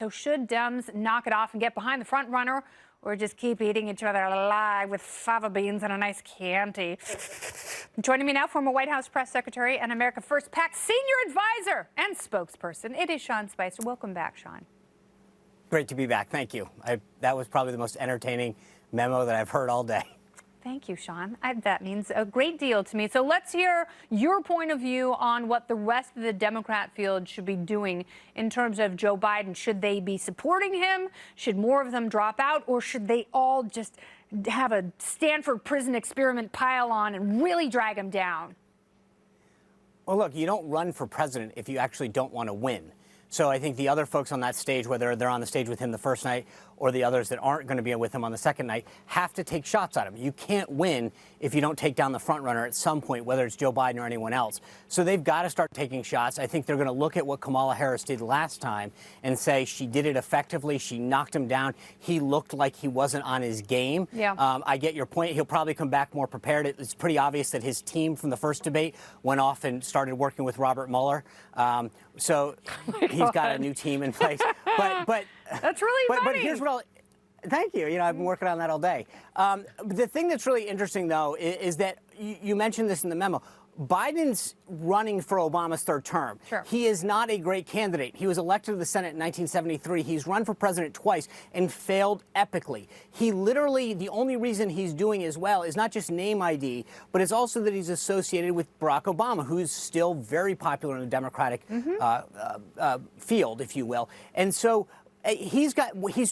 So should Dems knock it off and get behind the front runner, or just keep eating each other alive with fava beans and a nice Chianti? Joining me now, former White House press secretary and America First PAC senior advisor and spokesperson, it is Sean Spicer. Welcome back, Sean. Great to be back. Thank you. That was probably the most entertaining memo that I've heard all day. Thank you, Sean. That means a great deal to me. So let's hear your point of view on what the rest of the Democrat field should be doing in terms of Joe Biden. Should they be supporting him? Should more of them drop out? Or should they all just have a Stanford prison experiment pile on and really drag him down? Well, look, you don't run for president if you actually don't want to win. So I think the other folks on that stage, whether they're on the stage with him the first night or the others that aren't going to be with him on the second night, have to take shots at him. You can't win if you don't take down the front runner at some point, whether it's Joe Biden or anyone else. So they've got to start taking shots. I think they're going to look at what Kamala Harris did last time and say she did it effectively. She knocked him down. He looked like he wasn't on his game. Yeah. I get your point. He'll probably come back more prepared. It's pretty obvious that his team from the first debate went off and started working with Robert Mueller. So he's got a new team in place. But that's really funny. But here's what thank you. I've been working on that all day. The thing that's really interesting, though, is that you mentioned this in the memo. Biden's running for Obama's third term. Sure. He is not a great candidate. He was elected to the Senate in 1973. He's run for president twice and failed epically. He literally, the only reason he's doing as well is not just name ID, but it's also that he's associated with Barack Obama, who's still very popular in the Democratic field, if you will. And so he's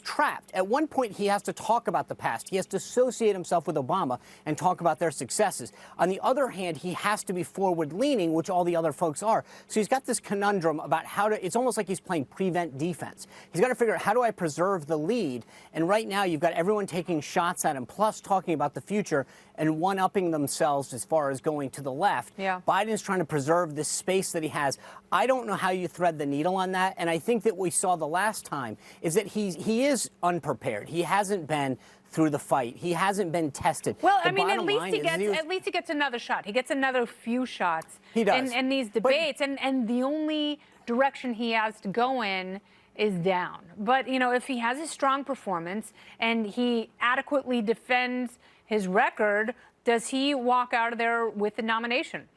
trapped. At one point, he has to talk about the past. He has to associate himself with Obama and talk about their successes. On the other hand, he has to be forward-leaning, which all the other folks are. So he's got this conundrum about how to, it's almost like he's playing prevent defense. He's got to figure out, how do I preserve the lead? And right now, you've got everyone taking shots at him, plus talking about the future and one-upping themselves as far as going to the left. Yeah. Biden's trying to preserve this space that he has. I don't know how you thread the needle on that. And I think that we saw the last time is that he is unprepared. He hasn't been through the fight. He hasn't been tested. Well, I mean, at least he gets another shot. He gets another few shots. He does. In these debates, and the only direction he has to go in is down. But, if he has a strong performance and he adequately defends his record, does he walk out of there with the nomination?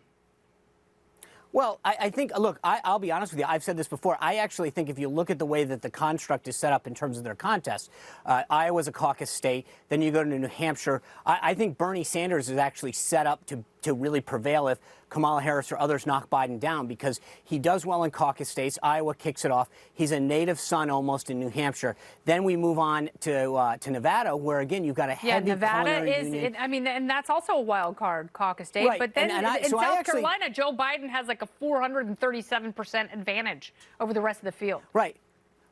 Well, I think, look, I'll be honest with you. I've said this before. I actually think if you look at the way that the construct is set up in terms of their contest, Iowa's a caucus state. Then you go to New Hampshire. I think Bernie Sanders is actually set up to really prevail if Kamala Harris or others knock Biden down, because he does well in caucus states. Iowa kicks it off. He's a native son almost in New Hampshire. Then we move on to Nevada, where, again, you've got a heavy Nevada union. and that's also a wild card caucus state. Right. But then in South Carolina, Joe Biden has like a 437% advantage over the rest of the field. Right.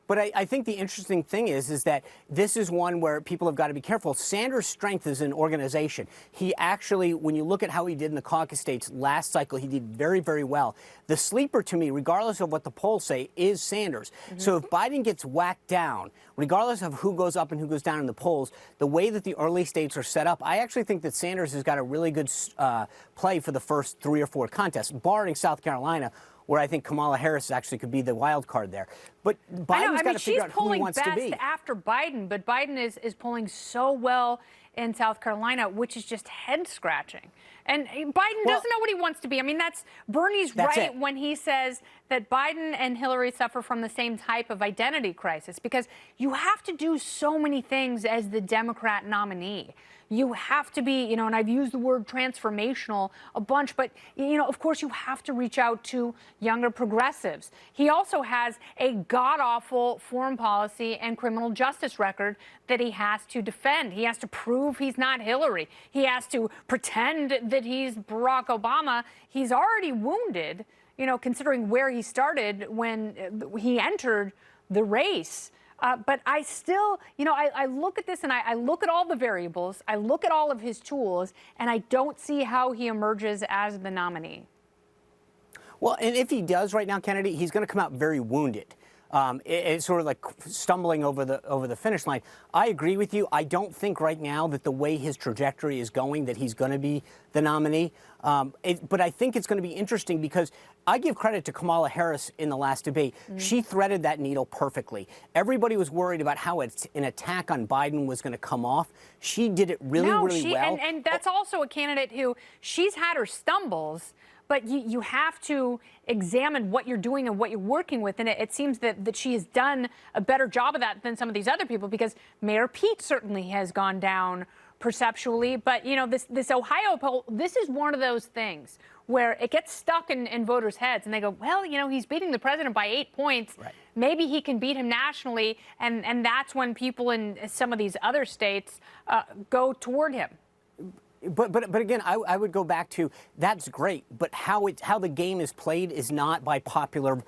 But I think the interesting thing is that this is one where people have got to be careful. Sanders' strength is in organization. He actually, when you look at how he did in the caucus states last cycle, he did very, very well. The sleeper to me, regardless of what the polls say, is Sanders. So if Biden gets whacked down, regardless of who goes up and who goes down in the polls, the way that the early states are set up, I actually think that Sanders has got a really good play for the first 3 or 4 contests, barring South Carolina, where I think Kamala Harris actually could be the wild card there. But Biden's got to figure out who he wants to be. She's polling best after Biden, but Biden is polling so well in South Carolina, which is just head-scratching. And Biden doesn't know what he wants to be. I mean, Bernie's right when he says that Biden and Hillary suffer from the same type of identity crisis, because you have to do so many things as the Democrat nominee. You have to be, and I've used the word transformational a bunch, but, of course, you have to reach out to younger progressives. He also has a god-awful foreign policy and criminal justice record that he has to defend. He has to prove he's not Hillary. He has to pretend that he's Barack Obama. He's already wounded, considering where he started when he entered the race. But I still, I look at this and I look at all the variables, I look at all of his tools, and I don't see how he emerges as the nominee. Well, and if he does right now, Kennedy, he's going to come out very wounded. It's sort of like stumbling over the finish line. I agree with you. I don't think right now that the way his trajectory is going that he's going to be the nominee. But I think it's going to be interesting because I give credit to Kamala Harris in the last debate. She threaded that needle perfectly. Everybody was worried about how an attack on Biden was going to come off. She did it really well. And that's also a candidate who she's had her stumbles, but you have to examine what you're doing and what you're working with. And it seems that she has done a better job of that than some of these other people, because Mayor Pete certainly has gone down perceptually. But, you know, this Ohio poll, this is one of those things where it gets stuck in voters' heads and they go, well, you know, he's beating the president by 8 points. Right. Maybe he can beat him nationally. And that's when people in some of these other states go toward him. But again, I would go back to that's great, but how the game is played is not by popular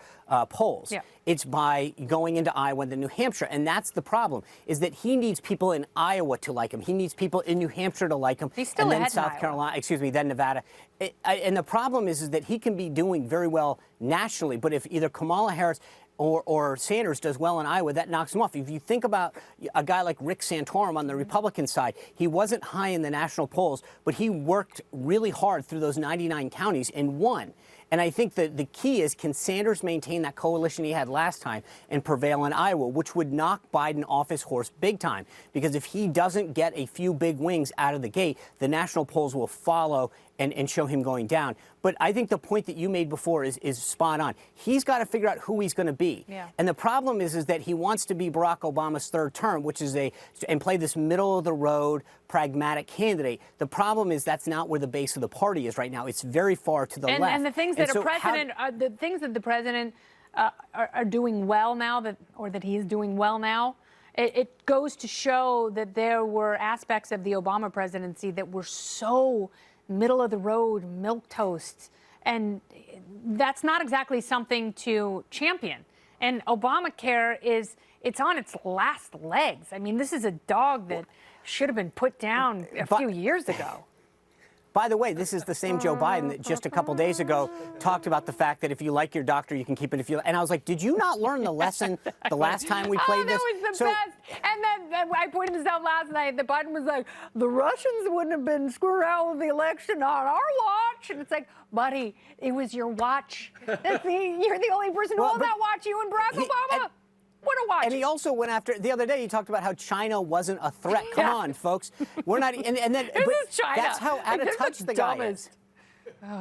polls. Yeah. It's by going into Iowa and then New Hampshire, and that's the problem. Is that he needs people in Iowa to like him. He needs people in New Hampshire to like him. He's still and then ahead in South Iowa. Carolina, excuse me, then Nevada. And the problem is that he can be doing very well nationally, but if either Kamala Harris or Sanders does well in Iowa, that knocks him off. If you think about a guy like Rick Santorum on the Republican side, he wasn't high in the national polls, but he worked really hard through those 99 counties and won. And I think that the key is, can Sanders maintain that coalition he had last time and prevail in Iowa, which would knock Biden off his horse big time? Because if he doesn't get a few big wings out of the gate, the national polls will follow and show him going down. But I think the point that you made before is spot on. He's got to figure out who he's going to be. Yeah. And the problem is that he wants to be Barack Obama's third term, which is and play this middle of the road, pragmatic candidate. The problem is that's not where the base of the party is right now. It's very far to the left. And the things that the things that the president are doing well now, that he is doing well now, it goes to show that there were aspects of the Obama presidency that were so middle of the road, milquetoast, and that's not exactly something to champion. And Obamacare it's on its last legs. I mean, this is a dog that should have been put down a few years ago. By the way, this is the same Joe Biden that just a couple days ago talked about the fact that if you like your doctor, you can keep it if you. And I was like, did you not learn the lesson the last time we played this? That was the best. And then I pointed this out last night. The Biden was like, the Russians wouldn't have been screwing around with the election on our watch. And it's like, buddy, it was your watch. You're the only person who owned that watch. You and Barack Obama. What a watch. And he also went after, the other day, he talked about how China wasn't a threat. Come on, folks. We're not, and then, this is China. That's how out of touch the guy is.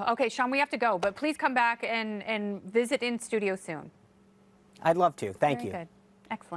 Okay, Sean, we have to go, but please come back and visit in studio soon. I'd love to. Thank you. Very good. Excellent.